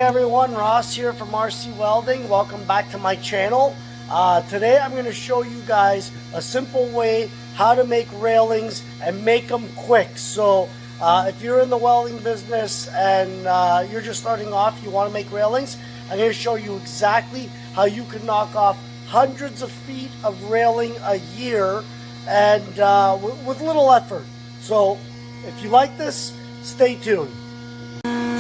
Hey everyone, Ross here from RC Welding. Welcome back to my channel. Today I'm going to show you guys a simple way how to make railings and make them quick. So if you're in the welding business and you're just starting off, you want to make railings, I'm going to show you exactly how you can knock off hundreds of feet of railing a year and with little effort. So if you like this, stay tuned.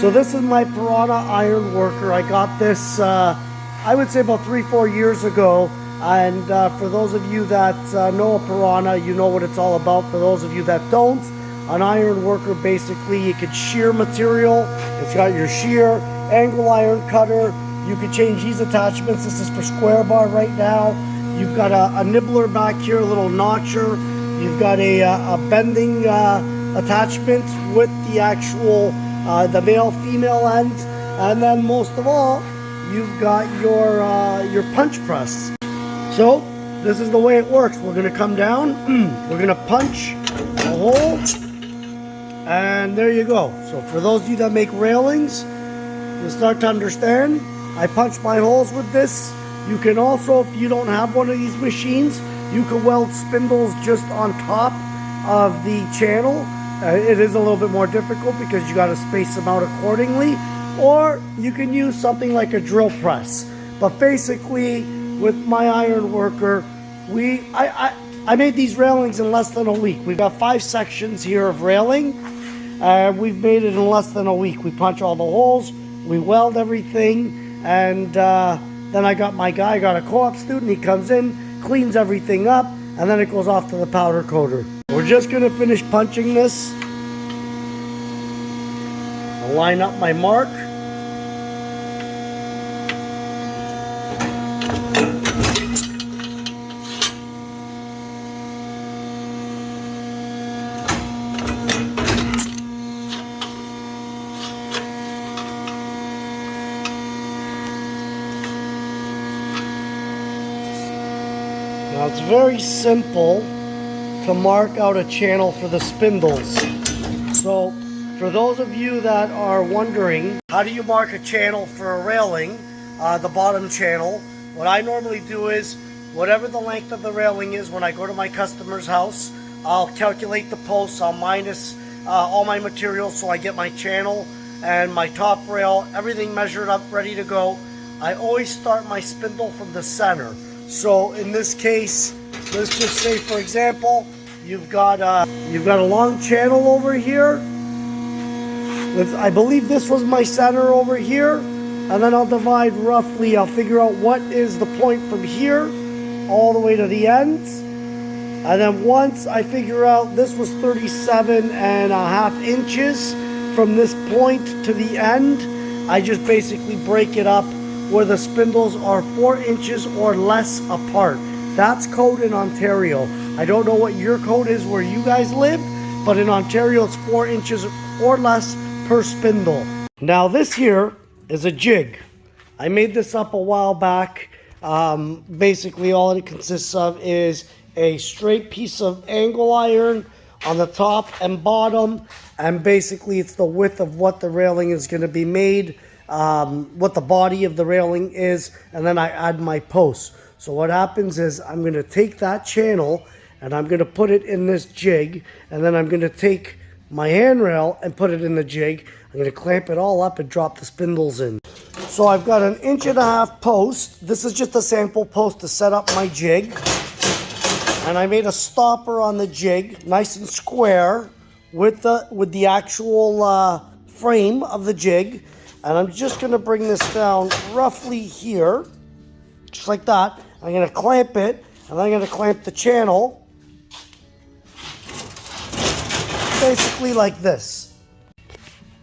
So this is my Piranha iron worker. I got this, I would say about 3-4 years ago. And for those of you that know a Piranha, you know what it's all about. For those of you that don't, an iron worker, basically you could shear material. It's got your shear, angle iron cutter. You could change these attachments. This is for square bar right now. You've got a nibbler back here, a little notcher. You've got a bending attachment with the actual the male-female end, and then most of all, you've got your punch press. So this is the way it works. We're going to come down, we're going to punch a hole, and there you go. So for those of you that make railings, you'll start to understand. I punch my holes with this. You can also, if you don't have one of these machines, you can weld spindles just on top of the channel. It is a little bit more difficult because you got to space them out accordingly, or you can use something like a drill press. But basically, with my iron worker, I made these railings in less than a week. We've got 5 sections here of railing, and we've made it in less than a week. We punch all the holes, we weld everything, and then I got my guy, I got a co-op student, he comes in, cleans everything up, and then it goes off to the powder coater. We're just going to finish punching this. I'll line up my mark. Now it's very simple to mark out a channel for the spindles. So for those of you that are wondering, how do you mark a channel for a railing, the bottom channel, what I normally do is, whatever the length of the railing is, when I go to my customer's house, I'll calculate the posts, I'll minus all my materials so I get my channel and my top rail, everything measured up, ready to go. I always start my spindle from the center. So in this case, let's just say, for example, you've got a long channel over here. I believe this was my center over here, and then I'll divide roughly. I'll figure out what is the point from here all the way to the end, and then once I figure out this was 37.5 inches from this point to the end, I just basically break it up where the spindles are 4 inches or less apart. That's code in Ontario. I don't know what your code is where you guys live, but in Ontario it's 4 inches or less per spindle. Now this here is a jig. I made this up a while back. Basically all it consists of is a straight piece of angle iron on the top and bottom, and basically it's the width of what the railing is going to be made, what the body of the railing is, and then I add my posts. So what happens is I'm going to take that channel and I'm going to put it in this jig, and then I'm going to take my handrail and put it in the jig. I'm going to clamp it all up and drop the spindles in. So I've got an 1.5 inch post. This is just a sample post to set up my jig. And I made a stopper on the jig, nice and square, with the actual frame of the jig. And I'm just going to bring this down roughly here, just like that. I'm going to clamp it, and I'm going to clamp the channel, basically like this.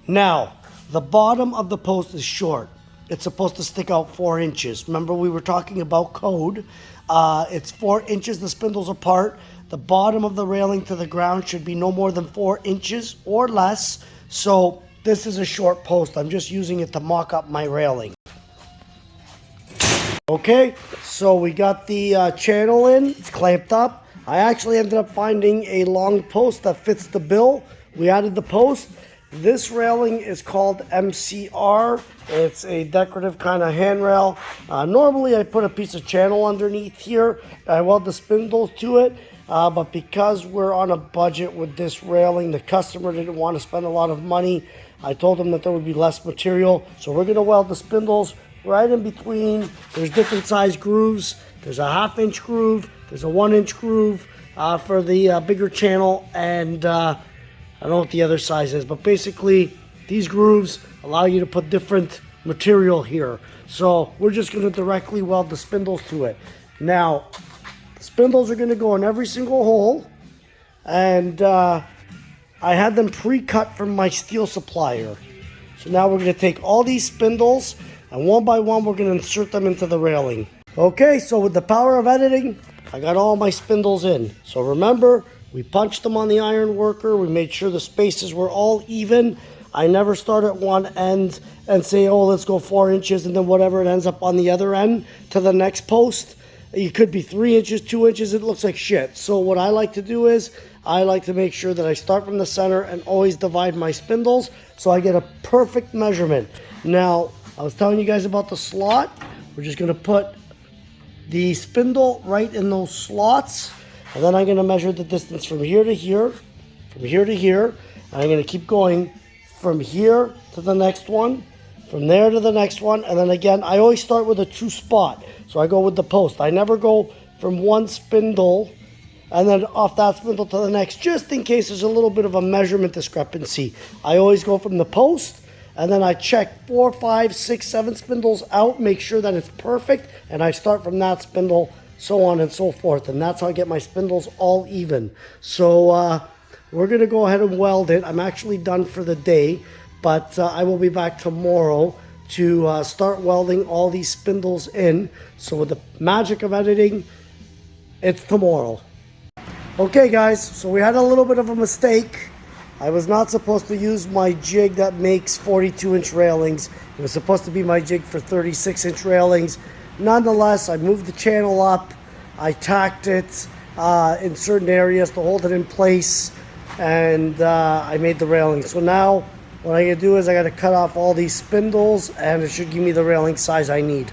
Now, the bottom of the post is short. It's supposed to stick out 4 inches. Remember, we were talking about code. It's 4 inches, the spindles apart. The bottom of the railing to the ground should be no more than 4 inches or less. So this is a short post. I'm just using it to mock up my railing. Okay, so we got the channel in. It's clamped up. I actually ended up finding a long post that fits the bill. We added the post. This railing is called MCR. It's a decorative kind of handrail. Normally I put a piece of channel underneath here. I weld the spindles to it. But because we're on a budget with this railing, the customer didn't want to spend a lot of money. I told them that there would be less material. So we're going to weld the spindles right in between. There's different size grooves. There's a 1/2 inch groove. There's a 1 inch groove for the bigger channel. And I don't know what the other size is, but basically these grooves allow you to put different material here. So we're just going to directly weld the spindles to it. Now, the spindles are going to go in every single hole, and I had them pre-cut from my steel supplier. So now we're going to take all these spindles, and one by one we're going to insert them into the railing. Okay, so with the power of editing, I got all my spindles in. So remember, we punched them on the iron worker. We made sure the spaces were all even. I never start at one end and say, oh, let's go 4 inches, and then whatever it ends up on the other end to the next post. It could be 3 inches, 2 inches. It looks like shit. So what I like to do is I like to make sure that I start from the center and always divide my spindles so I get a perfect measurement. Now, I was telling you guys about the slot. We're just going to put the spindle right in those slots. And then I'm going to measure the distance from here to here, from here to here. And I'm going to keep going from here to the next one, from there to the next one. And then again, I always start with a true spot. So I go with the post. I never go from one spindle and then off that spindle to the next, just in case there's a little bit of a measurement discrepancy. I always go from the post, and then I check 4, 5, 6, 7 spindles out, make sure that it's perfect, and I start from that spindle, so on and so forth. And that's how I get my spindles all even. So we're going to go ahead and weld it. I'm actually done for the day, but I will be back tomorrow to start welding all these spindles in. So with the magic of editing, it's tomorrow. Okay guys, so we had a little bit of a mistake. I was not supposed to use my jig that makes 42-inch railings. It was supposed to be my jig for 36-inch railings. Nonetheless, I moved the channel up. I tacked it in certain areas to hold it in place, and I made the railing. So now what I gotta do is I gotta cut off all these spindles, and it should give me the railing size I need.